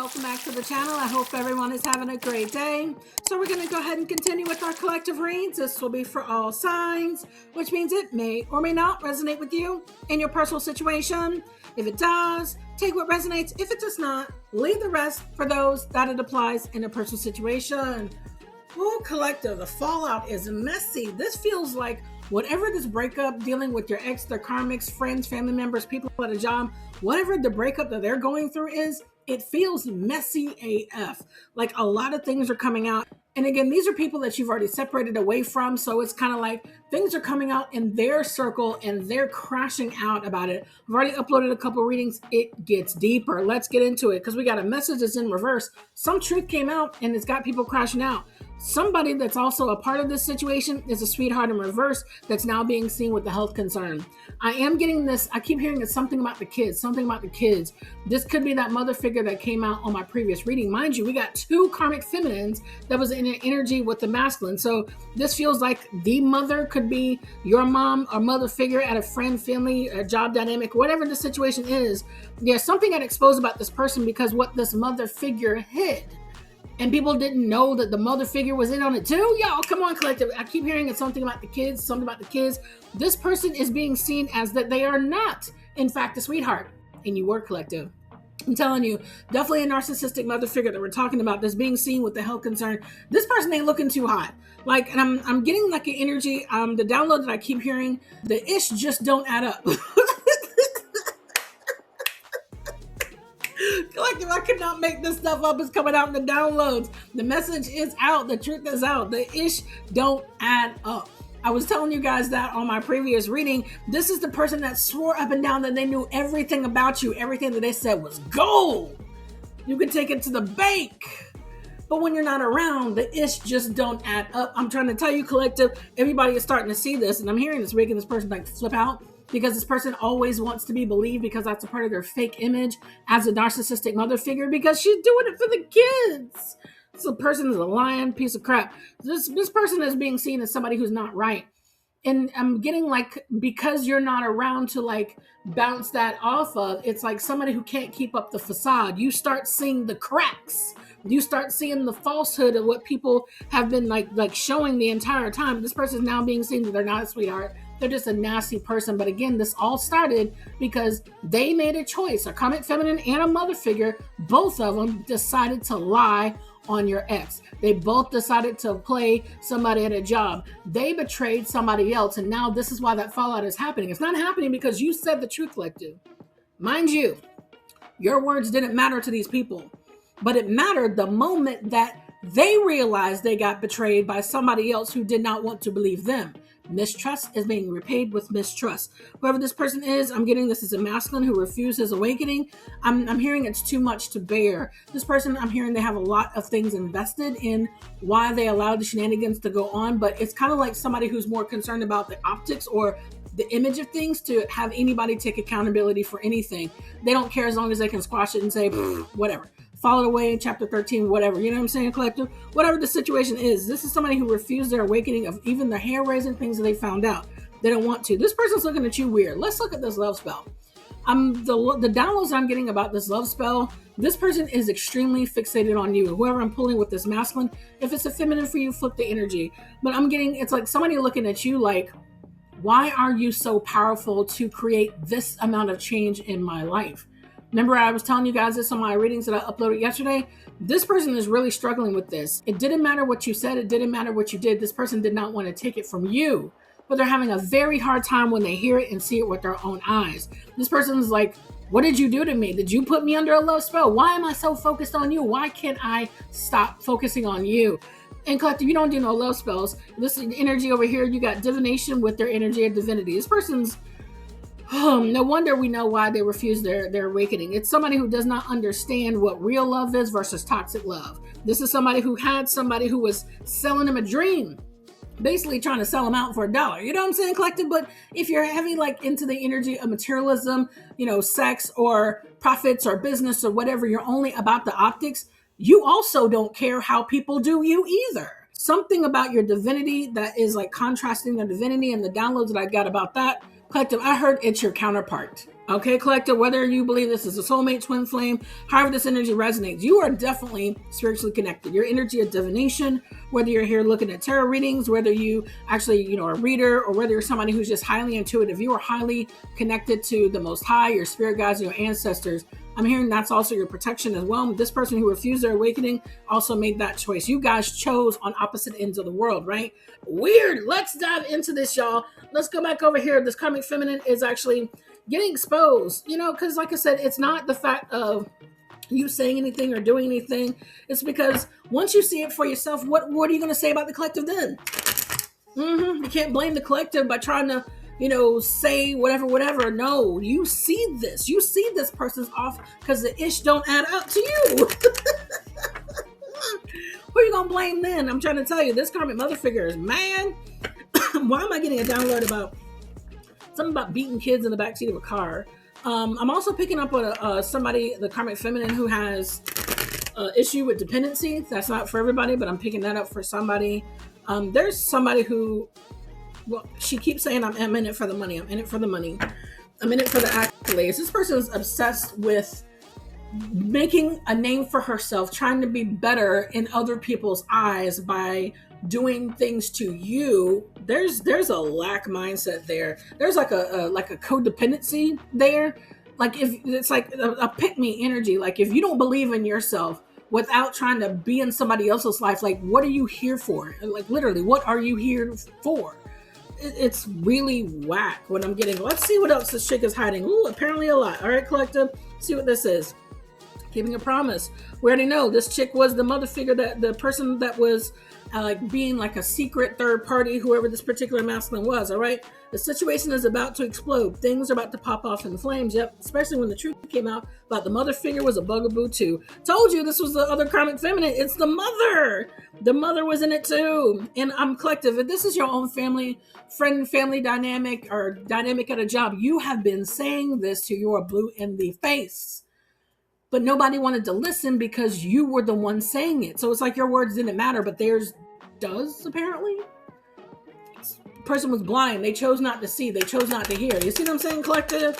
welcome back to the channel. I hope everyone is having a great day. So we're going to go ahead and continue with our collective reads. This will be for all signs, which means it may or may not resonate with you in your personal situation. If it does, take what resonates. If it does not, leave the rest for those that it applies in a personal situation. Oh, collective, the fallout is messy. This feels like whatever this breakup, dealing with your ex, their karmics, friends, family members, people at a job, whatever the breakup that they're going through is, it feels messy AF. Like a lot of things are coming out. And again, these are people that you've already separated away from. So it's kind of like things are coming out in their circle and they're crashing out about it. I've already uploaded a couple readings. It gets deeper. Let's get into it because we got a message that's in reverse. Some truth came out and it's got people crashing out. Somebody that's also a part of this situation is a sweetheart in reverse that's now being seen with the health concern. I am getting this. I keep hearing it's something about the kids, something about the kids. This could be that mother figure that came out on my previous reading. Mind you, we got two karmic feminines that was in an energy with the masculine. So this feels like the mother could be your mom or mother figure at a friend, family, a job dynamic, whatever the situation is. There's something got exposed about this person because what this mother figure hid. And people didn't know that the mother figure was in on it too. Y'all, come on, collective. I keep hearing it's something about the kids, something about the kids. This person is being seen as that they are not, in fact, a sweetheart. And you were collective. I'm telling you, definitely a narcissistic mother figure that we're talking about that's being seen with the health concern. This person ain't looking too hot. Like, and I'm getting like an energy, the download that I keep hearing, the ish just don't add up. Collective, I could not make this stuff up. It's coming out in the downloads. The message is out. The truth is out. The ish don't add up. I was telling you guys that on my previous reading. This is the person that swore up and down that they knew everything about you. Everything that they said was gold. You can take it to the bank. But when you're not around, the ish just don't add up. I'm trying to tell you, collective, everybody is starting to see this. And I'm hearing this, making this person like flip out. Because this person always wants to be believed because that's a part of their fake image as a narcissistic mother figure because she's doing it for the kids. So the person is a lying piece of crap. This person is being seen as somebody who's not right. And I'm getting like, because you're not around to like bounce that off of, it's like somebody who can't keep up the facade. You start seeing the cracks. You start seeing the falsehood of what people have been like showing the entire time. This person is now being seen that they're not a sweetheart. They're just a nasty person. But again, this all started because they made a choice. A karmic feminine and a mother figure, both of them decided to lie on your ex. They both decided to play somebody at a job. They betrayed somebody else. And now this is why that fallout is happening. It's not happening because you said the truth, collective. Mind you, your words didn't matter to these people. But it mattered the moment that they realized they got betrayed by somebody else who did not want to believe them. Mistrust is being repaid with mistrust. Whoever this person is, I'm getting this as a masculine who refuses awakening. I'm hearing it's too much to bear. This person, I'm hearing they have a lot of things invested in why they allowed the shenanigans to go on. But it's kind of like somebody who's more concerned about the optics or the image of things to have anybody take accountability for anything. They don't care as long as they can squash it and say, whatever. Followed away in chapter 13, whatever. You know what I'm saying, collective? Whatever the situation is, this is somebody who refused their awakening of even the hair-raising things that they found out. They don't want to. This person's looking at you weird. Let's look at this love spell. The downloads I'm getting about this love spell, this person is extremely fixated on you. Whoever I'm pulling with this masculine, if it's a feminine for you, flip the energy. But I'm getting, it's like somebody looking at you like, why are you so powerful to create this amount of change in my life? Remember, I was telling you guys this on my readings that I uploaded yesterday. This person is really struggling with this. It didn't matter what you said. It didn't matter what you did. This person did not want to take it from you, but they're having a very hard time when they hear it and see it with their own eyes. This person's like, what did you do to me? Did you put me under a love spell? Why am I so focused on you? Why can't I stop focusing on you? And collective, you don't do no love spells. This energy over here, you got divination with their energy of divinity. This person's, no wonder we know why they refuse their awakening. It's somebody who does not understand what real love is versus toxic love. This is somebody who had somebody who was selling them a dream, basically trying to sell them out for $1. You know what I'm saying, collective? But if you're heavy like into the energy of materialism, you know, sex or profits or business or whatever, you're only about the optics. You also don't care how people do you either. Something about your divinity that is like contrasting their divinity and the downloads that I got about that. Collective, I heard it's your counterpart. Okay, collective, whether you believe this is a soulmate, twin flame, however this energy resonates, you are definitely spiritually connected. Your energy of divination, whether you're here looking at tarot readings, whether you actually, are a reader, or whether you're somebody who's just highly intuitive, you are highly connected to the Most High, your spirit guides, your ancestors. I'm hearing that's also your protection as well. This person who refused their awakening also made that choice. You guys chose on opposite ends of the world, right? Weird. Let's dive into this, y'all. Let's go back over here. This karmic feminine is actually getting exposed, because like I said, it's not the fact of you saying anything or doing anything. It's because once you see it for yourself, what are you going to say about the collective then? You can't blame the collective by trying to, say whatever. No, you see this person's off because the ish don't add up to you. Who are you going to blame then? I'm trying to tell you, this karmic mother figure is mad. Why am I getting a download about something about beating kids in the backseat of a car? I'm also picking up on somebody, the karmic feminine, who has issue with dependency. That's not for everybody, but I'm picking that up for somebody. There's somebody who, she keeps saying, I'm in it for the money. I'm in it for the money. I'm in it for the accolades. This person is obsessed with making a name for herself, trying to be better in other people's eyes by doing things to you. There's a lack mindset there. There's like a codependency there. Like, if it's like a pick me energy, like if you don't believe in yourself without trying to be in somebody else's life, like what are you here for? Like literally, what are you here for? It's really whack what I'm getting. Let's see what else this chick is hiding. Ooh, apparently a lot. All right, collective, see what this is. Keeping a promise. We already know this chick was the mother figure, that the person that was being like a secret third party, whoever this particular masculine was. All right, the situation is about to explode. Things are about to pop off in flames. Yep, especially when the truth came out about the mother figure was a bugaboo too. Told you this was the other karmic feminine. It's the mother. The mother was in it too. And I'm collective. If this is your own family dynamic or dynamic at a job, you have been saying this to your blue in the face. But nobody wanted to listen because you were the one saying it. So it's like your words didn't matter, but theirs does, apparently. The person was blind. They chose not to see. They chose not to hear. You see what I'm saying, collective?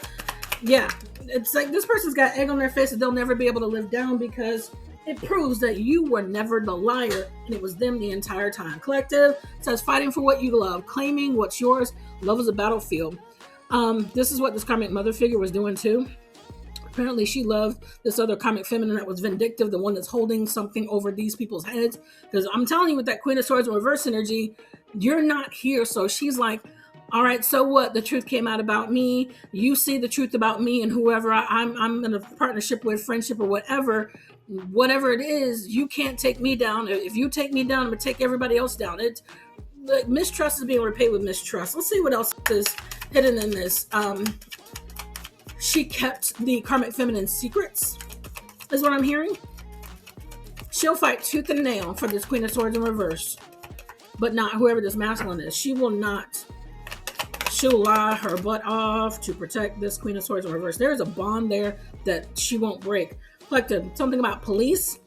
Yeah. It's like this person's got egg on their face that they'll never be able to live down because it proves that you were never the liar and it was them the entire time. Collective says fighting for what you love, claiming what's yours. Love is a battlefield. This is what this karmic mother figure was doing too. Apparently she loved this other karmic feminine that was vindictive, the one that's holding something over these people's heads. Because I'm telling you, with that Queen of Swords in reverse energy, you're not here. So she's like, all right, so what? The truth came out about me. You see the truth about me and whoever I'm in a partnership with, friendship or whatever it is, you can't take me down. If you take me down, I'm going to take everybody else down. It's like mistrust is being repaid with mistrust. Let's see what else is hidden in this. She kept the karmic feminine secrets, is what I'm hearing. She'll fight tooth and nail for this Queen of Swords in reverse, but not whoever this masculine is. She will not. She'll lie her butt off to protect this Queen of Swords in reverse. There's a bond there that she won't break. Collective, something about police.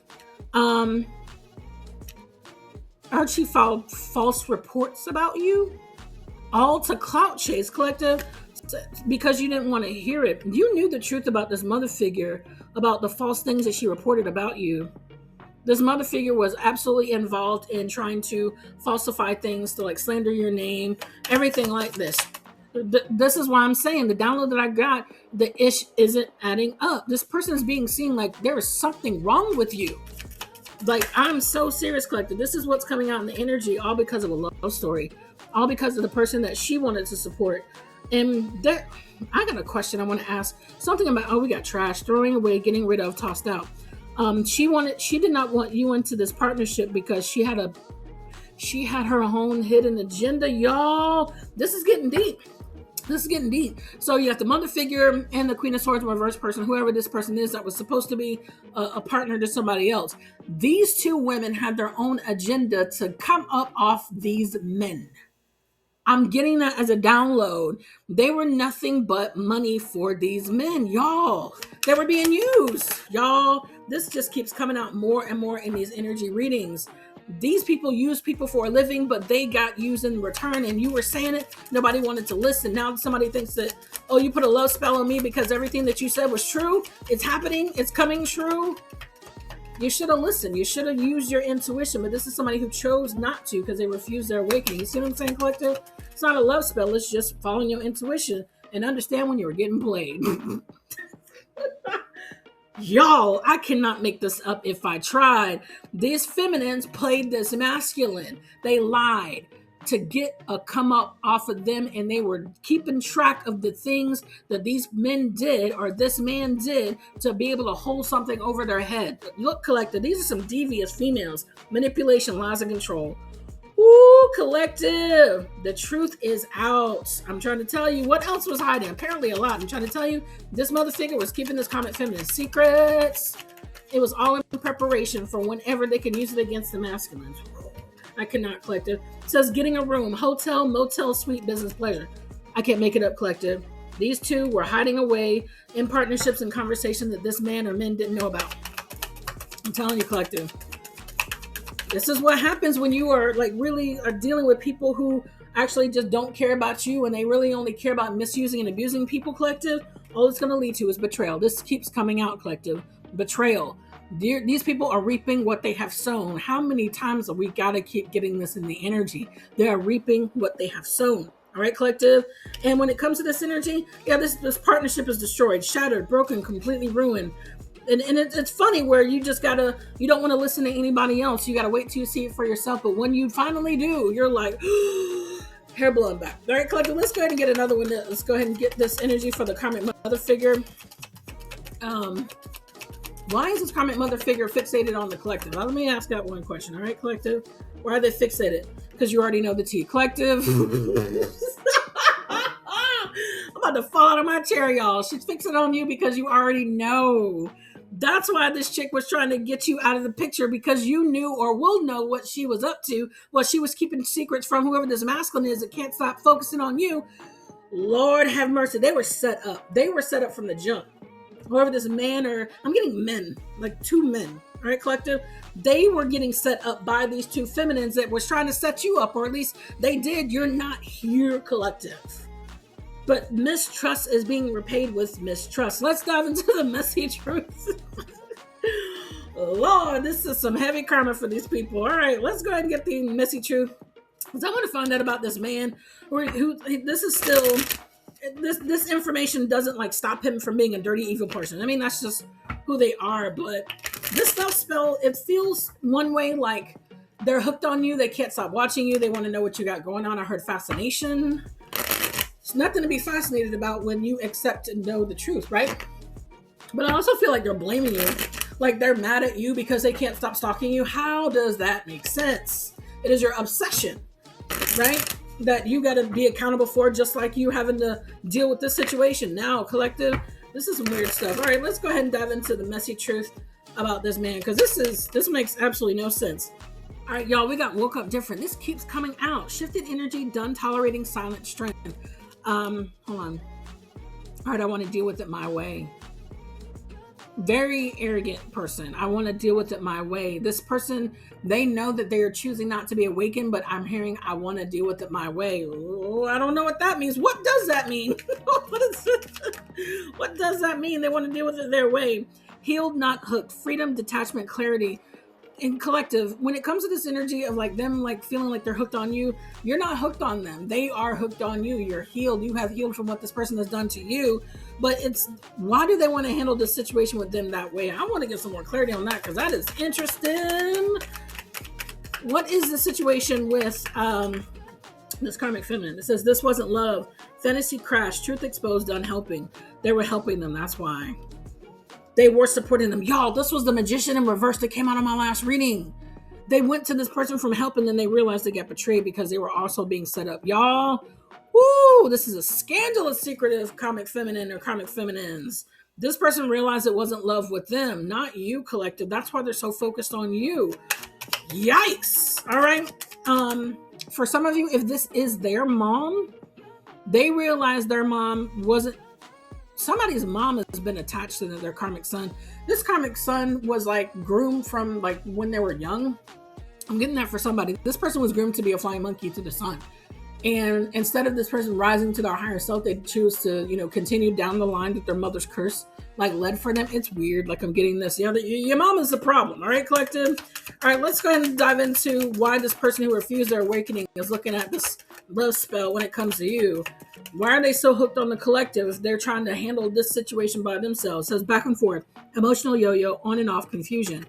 She filed false reports about you, all to clout chase, collective. Because you didn't want to hear it. You knew the truth about this mother figure, about the false things that she reported about you. This mother figure was absolutely involved in trying to falsify things, to like slander your name, everything like this. This is why I'm saying the download that I got, the ish isn't adding up. This person is being seen like there is something wrong with you. Like, I'm so serious, collective. This is what's coming out in the energy, all because of a love story, all because of the person that she wanted to support. And there, I got a question I want to ask. Something about, we got trash, throwing away, getting rid of, tossed out. She did not want you into this partnership because she had her own hidden agenda, y'all. This is getting deep. So you have the mother figure and the Queen of Swords reverse person, whoever this person is that was supposed to be a partner to somebody else. These two women had their own agenda to come up off these men. I'm getting that as a download. They were nothing but money for these men, y'all. They were being used, y'all. This just keeps coming out more and more in these energy readings. These people use people for a living, but they got used in return, and you were saying it. Nobody wanted to listen. Now somebody thinks that, oh, you put a love spell on me because everything that you said was true. It's happening. It's coming true. You should have listened. You should have used your intuition, but this is somebody who chose not to because they refused their awakening. You see what I'm saying, collective? It's not a love spell. It's just following your intuition and understand when you were getting played. Y'all, I cannot make this up if I tried. These feminines played this masculine. They lied to get a come up off of them, and they were keeping track of the things that these men did or this man did to be able to hold something over their head. Look, collective, these are some devious females. Manipulation, lies, and control. Ooh, collective. The truth is out. I'm trying to tell you what else was hiding. Apparently a lot. I'm trying to tell you this mother figure was keeping this karmic feminine secrets. It was all in preparation for whenever they can use it against the masculines. I cannot, collective. It says getting a room, hotel, motel, suite, business, pleasure. I can't make it up, collective. These two were hiding away in partnerships and conversations that this man or men didn't know about. I'm telling you, collective. This is what happens when you are really are dealing with people who actually just don't care about you, and they really only care about misusing and abusing people, collective. All it's going to lead to is betrayal. This keeps coming out, collective. Betrayal. These people are reaping what they have sown. How many times have we got to keep getting this in the energy? They are reaping what they have sown. All right, collective. And when it comes to this energy, yeah, this partnership is destroyed, shattered, broken, completely ruined. And it's funny where you don't want to listen to anybody else. You got to wait till you see it for yourself. But when you finally do, you're like, hair blowing back. All right, collective, let's go ahead and get another one. Let's go ahead and get this energy for the karmic mother figure. Why is this karmic mother figure fixated on the collective? Well, let me ask that one question. All right, collective. Why are they fixated? Because you already know the tea. Collective. I'm about to fall out of my chair, y'all. She's fixing on you because you already know. That's why this chick was trying to get you out of the picture, because you knew or will know what she was up to, what she was keeping secrets from whoever this masculine is that can't stop focusing on you. Lord have mercy. They were set up. They were set up from the jump. Whoever this man, or I'm getting men, like two men, all right, collective? They were getting set up by these two feminines that was trying to set you up, or at least they did. You're not here, collective. But mistrust is being repaid with mistrust. Let's dive into the messy truth. Lord, this is some heavy karma for these people. All right, let's go ahead and get the messy truth. Because I want to find out about this man who this is still, this information doesn't stop him from being a dirty, evil person. I mean, that's just who they are. But this stuff spell, it feels one way like they're hooked on you. They can't stop watching you. They want to know what you got going on. I heard fascination. It's nothing to be fascinated about when you accept and know the truth, right? But I also feel like they're blaming you. Like they're mad at you because they can't stop stalking you. How does that make sense? It is your obsession, right? That you got to be accountable for, just like you having to deal with this situation. Now, collective, this is some weird stuff. All right, let's go ahead and dive into the messy truth about this man, because this makes absolutely no sense. All right, y'all, we got woke up different. This keeps coming out. Shifted energy, done tolerating silent strength. Hold on. All right, I want to deal with it my way. Very arrogant person. I want to deal with it my way. This person, they know that they are choosing not to be awakened, but I'm hearing, I want to deal with it my way. Oh, I don't know what that means. What does that mean? What does that mean? They want to deal with it their way. Healed, not hooked. Freedom, detachment, clarity. In collective, when it comes to this energy of them feeling like they're hooked on you, you're not hooked on them. They are hooked on you. You're healed. You have healed from what this person has done to you. But it's, why do they want to handle this situation with them that way? I want to get some more clarity on that, because that is interesting. What is the situation with this karmic feminine? It says this wasn't love. Fantasy crashed. Truth exposed. Done helping. They were helping them. That's why. They were supporting them. Y'all, this was the magician in reverse that came out of my last reading. They went to this person from help, and then they realized they got betrayed because they were also being set up. Y'all, woo, this is a scandalous secretive karmic feminine or karmic feminines. This person realized it wasn't love with them, not you, collective. That's why they're so focused on you. Yikes. All right. For some of you, if this is their mom, they realized their mom wasn't, somebody's mom has been attached to their karmic son. This karmic son was groomed from when they were young. I'm getting that for somebody. This person was groomed to be a flying monkey to the sun. And instead of this person rising to their higher self, they choose to, continue down the line that their mother's curse led for them. It's weird. Like I'm getting this. Your mom is the problem. All right, collective. All right, let's go ahead and dive into why this person who refused their awakening is looking at this love spell when it comes to you. Why are they so hooked on the collective if they're trying to handle this situation by themselves? It says back and forth, emotional yo-yo, on and off confusion.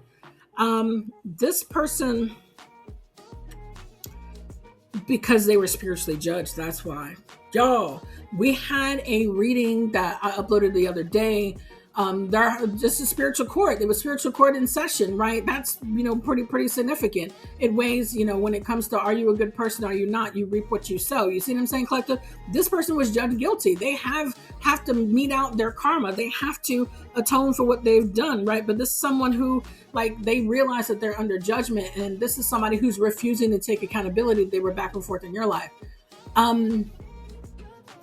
This person, because they were spiritually judged, that's why. Y'all, we had a reading that I uploaded the other day. Just a spiritual court. There was spiritual court in session, right? That's, pretty significant. It weighs, when it comes to, are you a good person? Are you not? You reap what you sow. You see what I'm saying, collective? This person was judged guilty. They have to mete out their karma. They have to atone for what they've done, right? But this is someone who, they realize that they're under judgment, and this is somebody who's refusing to take accountability. They were back and forth in your life.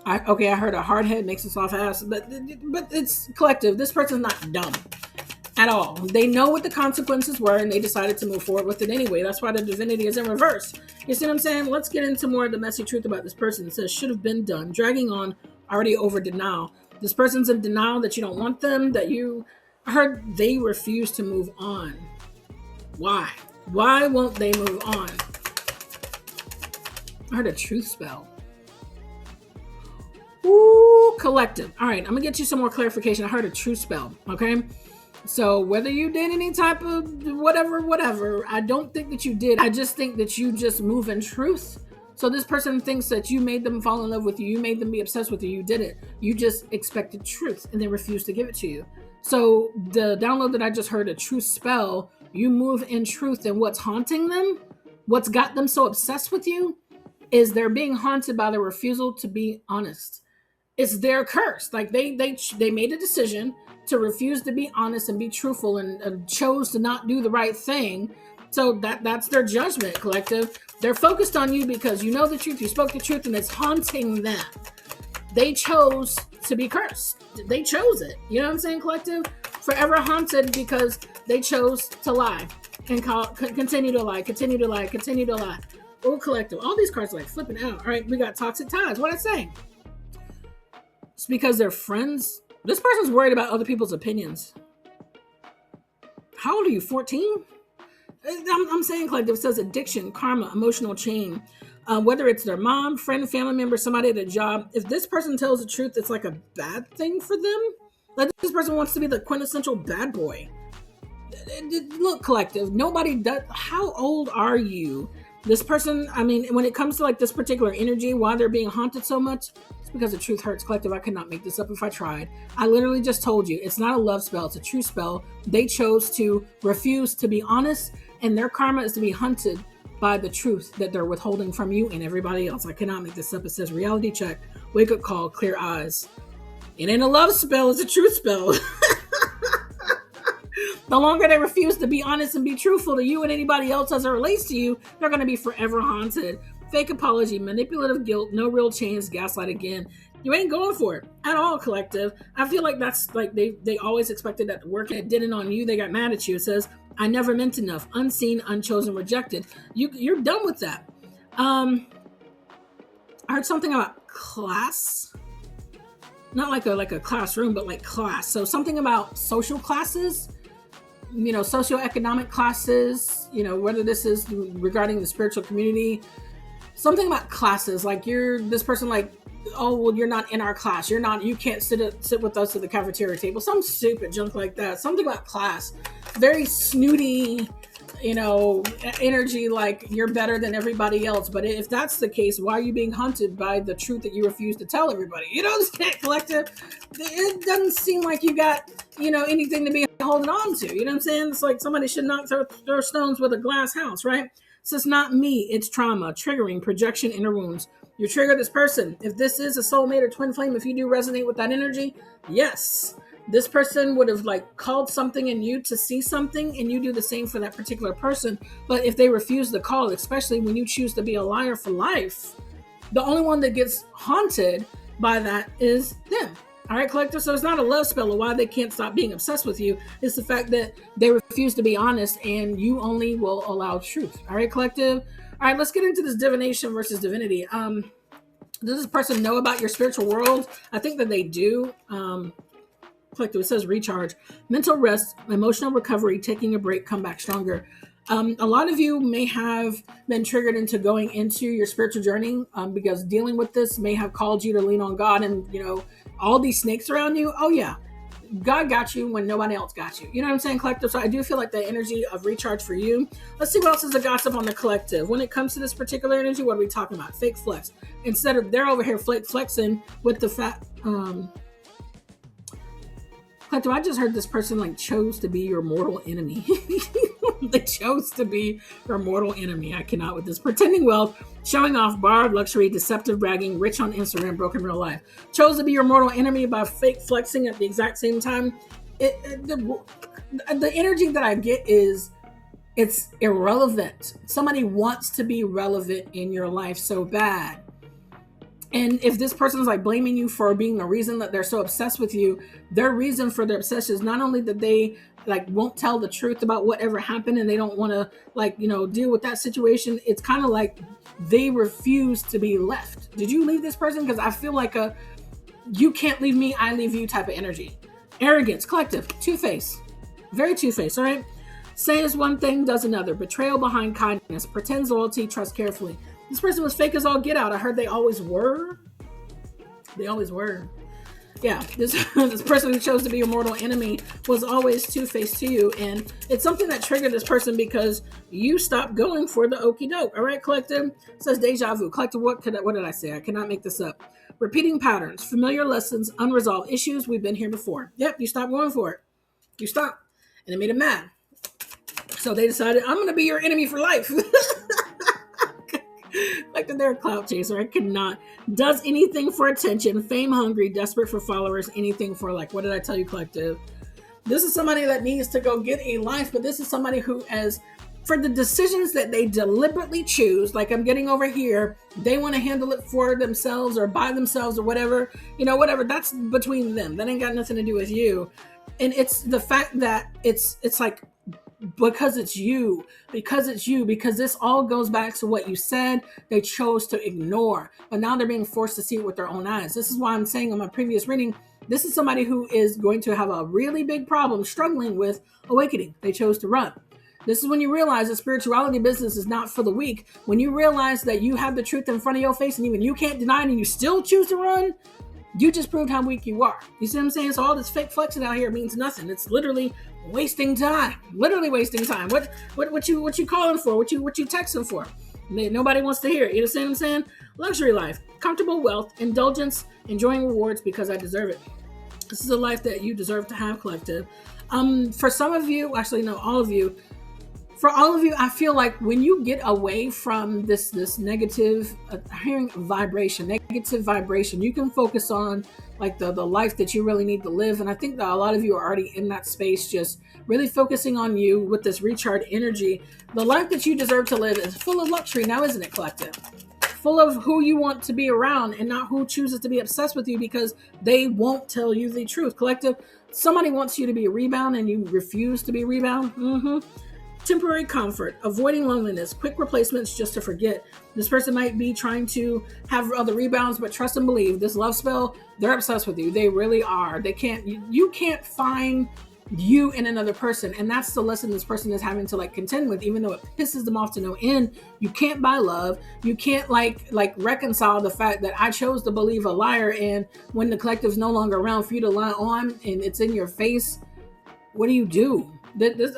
I heard a hard head makes a soft ass, but it's collective. This person's not dumb at all. They know what the consequences were, and they decided to move forward with it anyway. That's why the divinity is in reverse. You see what I'm saying? Let's get into more of the messy truth about this person. It says, should have been done. Dragging on, already over denial. This person's in denial that you don't want them, I heard they refuse to move on. Why? Why won't they move on? I heard a truth spell. Ooh, collective. All right, I'm gonna get you some more clarification. I heard a truth spell, okay? So whether you did any type of whatever, I don't think that you did. I just think that you just move in truth. So this person thinks that you made them fall in love with you. You made them be obsessed with you. You did it. You just expected truth and they refused to give it to you. So the download that I just heard, a truth spell, you move in truth, and what's haunting them, what's got them so obsessed with you, is they're being haunted by the refusal to be honest. It's their curse. Like they made a decision to refuse to be honest and be truthful, and chose to not do the right thing. So that's their judgment, collective. They're focused on you because you know the truth, you spoke the truth, and it's haunting them. They chose to be cursed. They chose it. You know what I'm saying, collective? Forever haunted because they chose to lie and continue to lie, continue to lie, continue to lie. Oh, collective. All these cards are flipping out. All right, we got toxic ties. What I say? It's because they're friends. This person's worried about other people's opinions. How old are you? 14? I'm saying collective. It says addiction, karma, emotional chain. Whether it's their mom, friend, family member, somebody at a job. If this person tells the truth, it's like a bad thing for them. Like this person wants to be the quintessential bad boy. Look, collective. Nobody does. How old are you? This person, when it comes to this particular energy, why they're being haunted so much, it's because the truth hurts, collective. I could not make this up if I tried. I literally just told you, it's not a love spell, it's a true spell. They chose to refuse to be honest, and their karma is to be hunted by the truth that they're withholding from you and everybody else. I cannot make this up. It says reality check, wake up call, clear eyes. It ain't a love spell, it's a truth spell. The longer they refuse to be honest and be truthful to you and anybody else as it relates to you, they're going to be forever haunted. Fake apology, manipulative guilt, no real change, gaslight again. You ain't going for it at all, collective. I feel like that's they always expected that to work, and it didn't on you. They got mad at you. It says, I never meant enough, unseen, unchosen, rejected. You're done with that. I heard something about class. Not like a classroom, but class. So something about social classes. Socioeconomic classes, whether this is regarding the spiritual community, something about classes, this person oh, well, you're not in our class. You can't sit with us at the cafeteria table. Some stupid junk like that. Something about class. Very snooty, energy, like you're better than everybody else. But if that's the case, why are you being hunted by the truth that you refuse to tell everybody? This collective, it doesn't seem like you got, anything to be holding on to. You know what I'm saying? It's like somebody should not throw stones with a glass house, right? So it's not me, it's trauma, triggering, projection, inner wounds. You trigger this person. If this is a soulmate or twin flame, if you do resonate with that energy, yes, this person would have called something in you to see something, and you do the same for that particular person. But if they refuse the call, especially when you choose to be a liar for life, the only one that gets haunted by that is them. All right, collector. So it's not a love spell of why they can't stop being obsessed with you. It's the fact that they refuse to be honest and you only will allow truth. All right, collective. All right, let's get into this divination versus divinity. Does this person know about your spiritual world? I think that they do. Collective, it says recharge, mental rest, emotional recovery, taking a break, come back stronger. A lot of you may have been triggered into going into your spiritual journey because dealing with this may have called you to lean on God and, all these snakes around you. Oh, yeah. God got you when nobody else got you. You know what I'm saying, collective? So I do feel like the energy of recharge for you. Let's see what else is the gossip on the collective. When it comes to this particular energy, what are we talking about? Fake flex. Instead of they're over here flexing with the fact... Collective, I just heard this person chose to be your mortal enemy. They chose to be your mortal enemy. I cannot with this. Pretending wealth, showing off, borrowed luxury, deceptive bragging, rich on Instagram, broken real life. Chose to be your mortal enemy by fake flexing at the exact same time. The energy that I get is it's irrelevant. Somebody wants to be relevant in your life so bad. And if this person is blaming you for being the reason that they're so obsessed with you, their reason for their obsession is not only that they won't tell the truth about whatever happened and they don't want to deal with that situation. It's kind of like they refuse to be left. Did you leave this person? Because I feel like you can't leave me, I leave you type of energy. Arrogance, collective, two-faced, very two-faced. All right. Says one thing, does another. Betrayal behind kindness, pretends loyalty, trust carefully. This person was fake as all get out. I heard they always were. They always were. Yeah, this person who chose to be your mortal enemy was always two-faced to you. And it's something that triggered this person because you stopped going for the okie doke. All right, collective? It says deja vu. Collective, what did I say? I cannot make this up. Repeating patterns, familiar lessons, unresolved issues. We've been here before. Yep, you stopped going for it. You stopped. And it made them mad. So they decided, I'm going to be your enemy for life. They're a clout chaser. I cannot. Does anything for attention, fame hungry, desperate for followers, anything for what did I tell you, collective? This is somebody that needs to go get a life, but this is somebody who for the decisions that they deliberately choose, I'm getting over here, they want to handle it for themselves or by themselves or whatever, whatever, that's between them. That ain't got nothing to do with you. And it's the fact that it's because this all goes back to what you said they chose to ignore, but now they're being forced to see it with their own eyes. This is why I'm saying on my previous reading, this is somebody who is going to have a really big problem struggling with awakening. They chose to run. This is when you realize that spirituality business is not for the weak. When you realize that you have the truth in front of your face and even you can't deny it and you still choose to run, you just proved how weak you are. You see what I'm saying? So all this fake flexing out here means nothing. It's literally wasting time. Literally wasting time. What you calling for? What you texting for? Nobody wants to hear it. You understand what I'm saying? Luxury life, comfortable wealth, indulgence, enjoying rewards because I deserve it. This is a life that you deserve to have, collective. For some of you, actually no, all of you. For all of you, I feel like when you get away from this negative, hearing vibration, negative vibration, you can focus on the life that you really need to live. And I think that a lot of you are already in that space, just really focusing on you with this recharge energy. The life that you deserve to live is full of luxury now, isn't it, collective? Full of who you want to be around and not who chooses to be obsessed with you because they won't tell you the truth, collective. Somebody wants you to be a rebound and you refuse to be a rebound. Temporary comfort, avoiding loneliness, quick replacements just to forget. This person might be trying to have other rebounds, but trust and believe this love spell, they're obsessed with you. They really are. You can't find you in another person. And that's the lesson this person is having to contend with, even though it pisses them off to no end. You can't buy love. You can't reconcile the fact that I chose to believe a liar. And when the collective's no longer around for you to lie on and it's in your face, what do you do?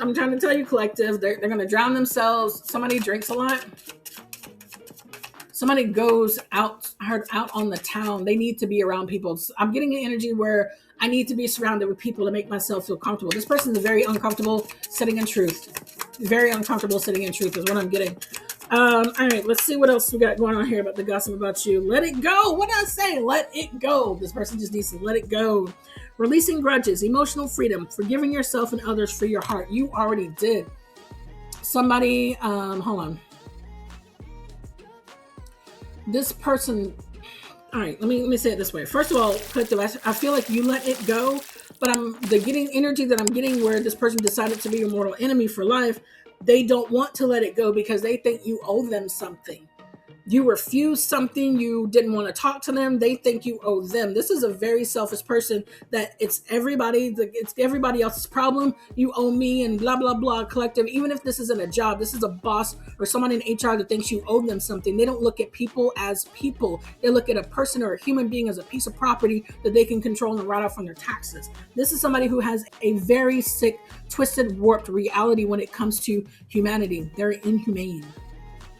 I'm trying to tell you, collective, they're going to drown themselves. Somebody drinks a lot. Somebody goes out on the town. They need to be around people. I'm getting an energy where I need to be surrounded with people to make myself feel comfortable. This person is very uncomfortable sitting in truth. Very uncomfortable sitting in truth is what I'm getting. All right, let's see what else we got going on here about the gossip about you. Let it go. What did I say? Let it go. This person just needs to let it go. Releasing grudges, emotional freedom, forgiving yourself and others for your heart. You already did. Somebody, hold on. This person, All right, let me say it this way. First of all, collective, I feel like you let it go, but I'm the getting energy that I'm getting where this person decided to be your mortal enemy for life. They don't want to let it go because they think you owe them something. You refused something, you didn't want to talk to them, they think you owe them. This is a very selfish person that it's everybody else's problem. You owe me and blah blah blah collective. Even if this isn't a job, this is a boss or someone in HR that thinks you owe them something. They don't look at people as people. They look at a person or a human being as a piece of property that they can control and write off on their taxes. This is somebody who has a very sick, twisted, warped reality when it comes to humanity. They're inhumane.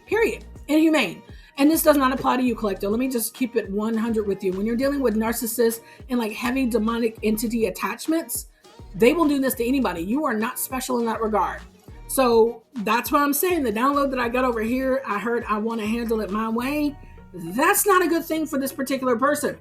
Period. Inhumane. And this does not apply to you, collector. Let me just keep it 100 with you. When you're dealing with narcissists and like heavy demonic entity attachments, they will do this to anybody. You are not special in that regard. So that's what I'm saying. The download that I got over here, I heard I want to handle it my way. That's not a good thing for this particular person.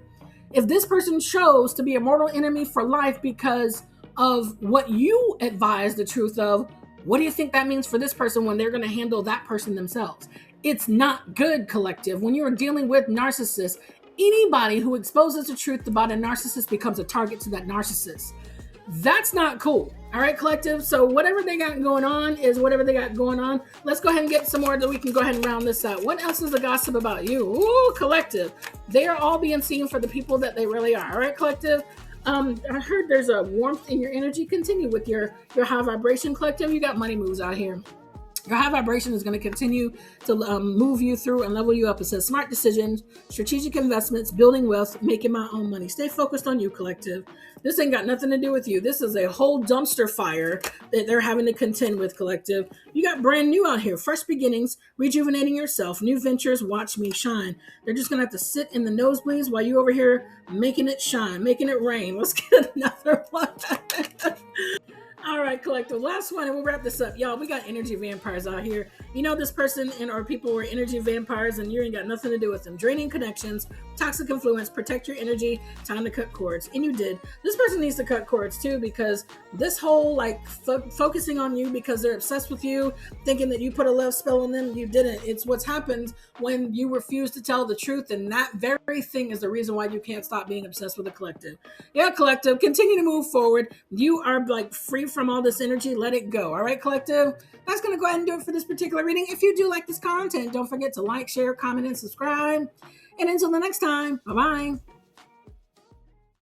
If this person chose to be a mortal enemy for life because of what you advise the truth of, what do you think that means for this person when they're going to handle that person themselves? It's not good, collective. When you're dealing with narcissists, anybody who exposes the truth about a narcissist becomes a target to that narcissist. That's not cool. All right, collective. So whatever they got going on is whatever they got going on. Let's go ahead and get some more so we can go ahead and round this out. What else is the gossip about you? Ooh, collective. They are all being seen for the people that they really are. All right, collective. I heard there's a warmth in your energy. Continue with your high vibration, collective. You got money moves out here. Your high vibration is going to continue to move you through and level you up. It says smart decisions, strategic investments, building wealth, making my own money. Stay focused on you, collective. This ain't got nothing to do with you. This is a whole dumpster fire that they're having to contend with, collective. You got brand new out here. Fresh beginnings, rejuvenating yourself, new ventures, watch me shine. They're just going to have to sit in the nosebleeds while you over here making it shine, making it rain. Let's get another one. All right, collective. Last one, and we'll wrap this up. Y'all, we got energy vampires out here. You know this person and or people were energy vampires and you ain't got nothing to do with them. Draining connections, toxic influence, protect your energy, time to cut cords. And you did. This person needs to cut cords too because this whole like focusing on you because they're obsessed with you, thinking that you put a love spell on them, you didn't. It's what's happened when you refuse to tell the truth, and that very thing is the reason why you can't stop being obsessed with a collective. Yeah, collective, continue to move forward. You are like free from all this energy. Let it go. All right, collective. That's going to go ahead and do it for this particular reading. If you do like this content, don't forget to like, share, comment, and subscribe. And until the next time, bye-bye.